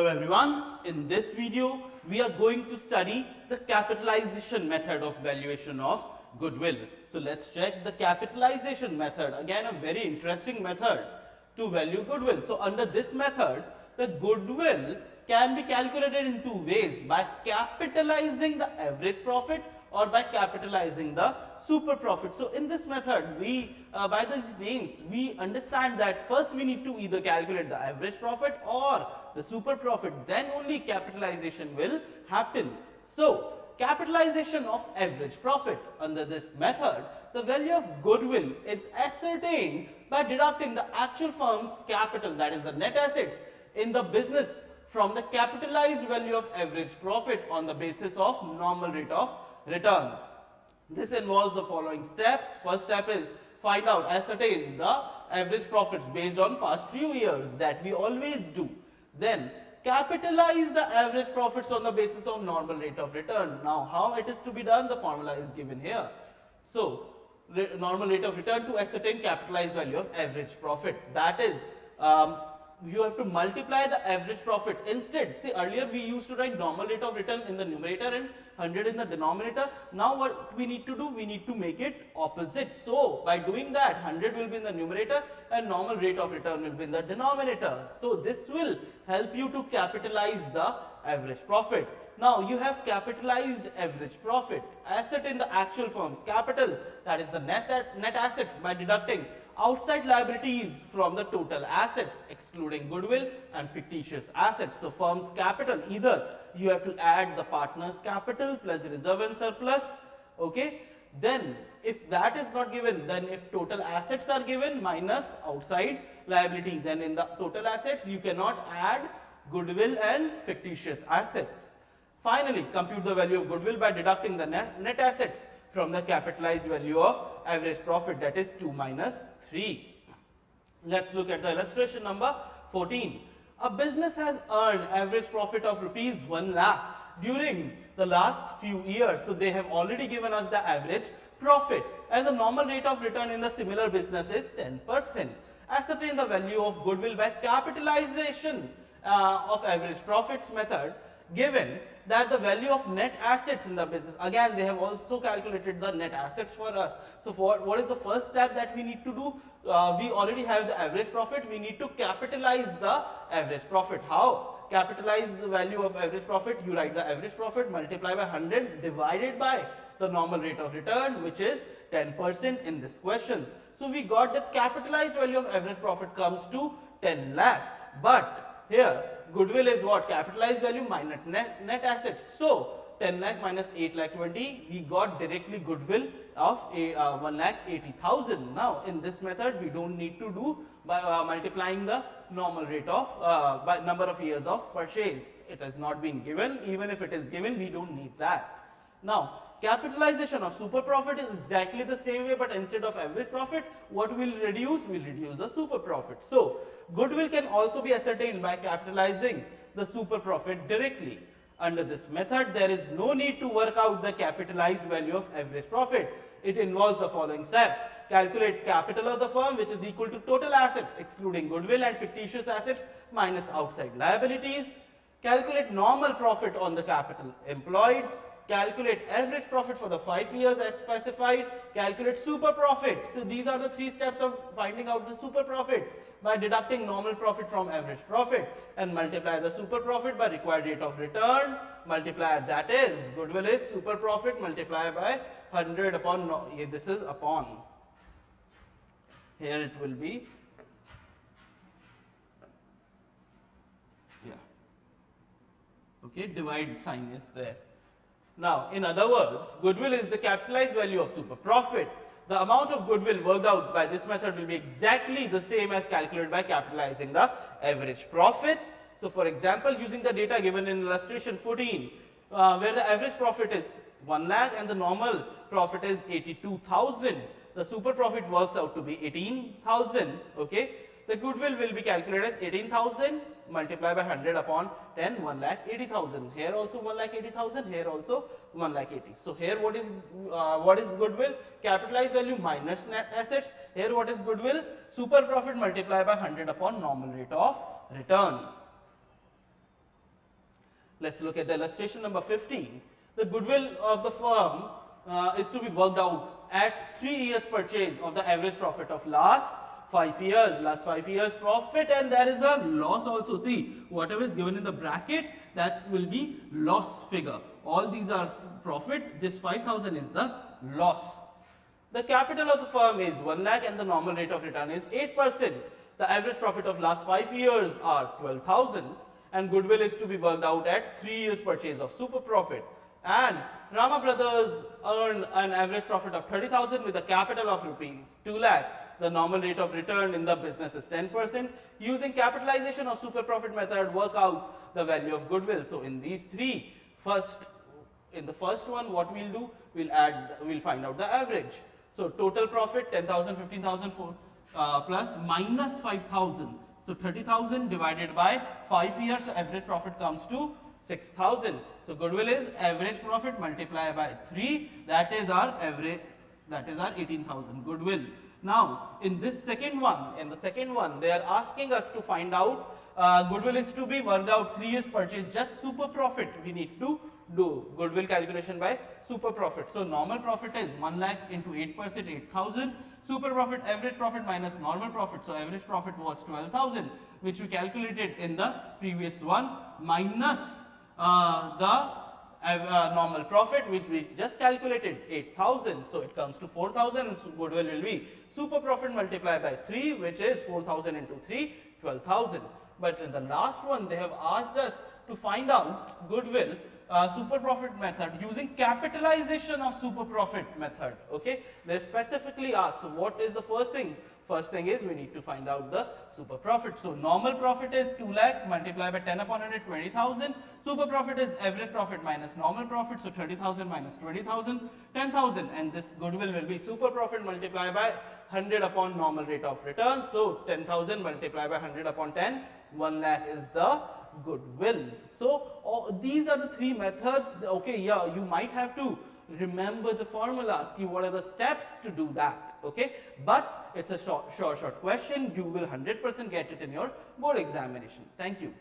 Hello everyone, in this video we are going to study the capitalization method of valuation of goodwill. So let's check the capitalization method, again a very interesting method to value goodwill. So under this method, the goodwill can be calculated in two ways, by capitalizing the average profit or by capitalizing the super profit. So in this method, we by these names we understand that first we need to either calculate the average profit or the super profit, then only capitalization will happen. So capitalization of average profit, under this method the value of goodwill is ascertained by deducting the actual firm's capital, that is the net assets in the business, from the capitalized value of average profit on the basis of normal rate of return. This involves the following steps. First step is find out, ascertain the average profits based on past few years, that we always do. Then capitalize the average profits on the basis of normal rate of return. Now how it is to be done, the formula is given here. So normal rate of return to ascertain capitalized value of average profit, that is you have to multiply the average profit. Instead, see, earlier we used to write normal rate of return in the numerator and 100 in the denominator. Now what we need to do, we need to make it opposite. So by doing that, 100 will be in the numerator and normal rate of return will be in the denominator. So this will help you to capitalize the average profit. Now you have capitalized average profit, ascertain the actual firm's capital, that is the net assets, by deducting outside liabilities from the total assets, excluding goodwill and fictitious assets. So firm's capital, either you have to add the partner's capital plus reserve and surplus, okay. Then if that is not given, then if total assets are given minus outside liabilities, and in the total assets you cannot add goodwill and fictitious assets. Finally, compute the value of goodwill by deducting the net assets from the capitalized value of average profit, that is 2 minus 3. Let's look at the illustration number 14. A business has earned average profit of rupees 1 lakh during the last few years. So they have already given us the average profit, and the normal rate of return in the similar business is 10%. Ascertain the value of goodwill by capitalization of average profits method, given that the value of net assets in the business, again they have also calculated the net assets for us. So for what is the first step that we need to do? We already have the average profit, we need to capitalize the average profit. How? Capitalize the value of average profit, you write the average profit, multiply by 100 divided by the normal rate of return, which is 10% in this question. So we got that capitalized value of average profit comes to 10 lakh, but here goodwill is what? Capitalized value minus net assets. So 10 lakh minus 8 lakh 20, we got directly goodwill of 1 lakh 80,000. Now in this method we don't need to do by multiplying the normal rate of by number of years of purchase. It has not been given. Even if it is given, we don't need that. Now capitalization of super profit is exactly the same way, but instead of average profit, what will reduce? We'll reduce the super profit. So goodwill can also be ascertained by capitalizing the super profit directly. Under this method, there is no need to work out the capitalized value of average profit. It involves the following step. Calculate capital of the firm, which is equal to total assets excluding goodwill and fictitious assets minus outside liabilities. Calculate normal profit on the capital employed. Calculate average profit for the 5 years as specified. Calculate super profit. So these are the 3 steps of finding out the super profit, by deducting normal profit from average profit, and multiply the super profit by required rate of return, multiply, that is goodwill is super profit, multiply by 100 upon, this is upon, here it will be, yeah, okay, divide sign is there. Now in other words, goodwill is the capitalized value of super profit. The amount of goodwill worked out by this method will be exactly the same as calculated by capitalizing the average profit. So for example, using the data given in illustration 14, where the average profit is 1 lakh and the normal profit is 82,000, the super profit works out to be 18,000, okay. The goodwill will be calculated as 18,000 multiplied by 100 upon 10, 1 lakh 80,000. Here also 1 lakh 80,000, here also 1 lakh 80. So here what is goodwill? Capitalized value minus net assets. Here what is goodwill? Super profit multiplied by 100 upon normal rate of return. Let's look at the illustration number 15. The goodwill of the firm is to be worked out at 3 years purchase of the average profit of last 5 years profit, and there is a loss also. See, whatever is given in the bracket, that will be loss figure. All these are profit, this 5,000 is the loss. The capital of the firm is 1 lakh and the normal rate of return is 8%. The average profit of last 5 years are 12,000 and goodwill is to be worked out at 3 years purchase of super profit. And Rama Brothers earned an average profit of 30,000 with a capital of rupees 2 lakh. The normal rate of return in the business is 10%. Using capitalization of super profit method, work out the value of goodwill. So in these three, in the first one, what we'll do, we'll find out the average. So total profit 10,000, 15,000 plus minus 5,000. So 30,000 divided by 5 years, so average profit comes to 6,000. So goodwill is average profit multiplied by 3. That is our average. That is our 18,000 goodwill. Now, in the second one, they are asking us to find out goodwill is to be worked out 3 years purchase, just super profit. We need to do goodwill calculation by super profit. So normal profit is 1 lakh into 8%, 8,000. Super profit, average profit minus normal profit. So average profit was 12,000, which we calculated in the previous one, minus the normal profit, which we just calculated, 8,000. So it comes to 4,000, and so goodwill will be super profit multiplied by 3, which is 4,000 into 3, 12,000. But in the last one, they have asked us to find out goodwill super profit method using capitalization of super profit method. Okay, they specifically asked, so what is the first thing? First thing is we need to find out the super profit. So normal profit is 2 lakh multiplied by 10 upon 100, 20,000. Super profit is average profit minus normal profit. So 30,000 minus 20,000, 10,000. And this goodwill will be super profit multiplied by 100 upon normal rate of return. So 10,000 multiplied by 100 upon 10, 1 lakh is the goodwill. So these are the three methods. Okay, yeah, you might have to remember the formula, ask you what are the steps to do that. Okay, but it's a short question. You will 100% get it in your board examination. Thank you.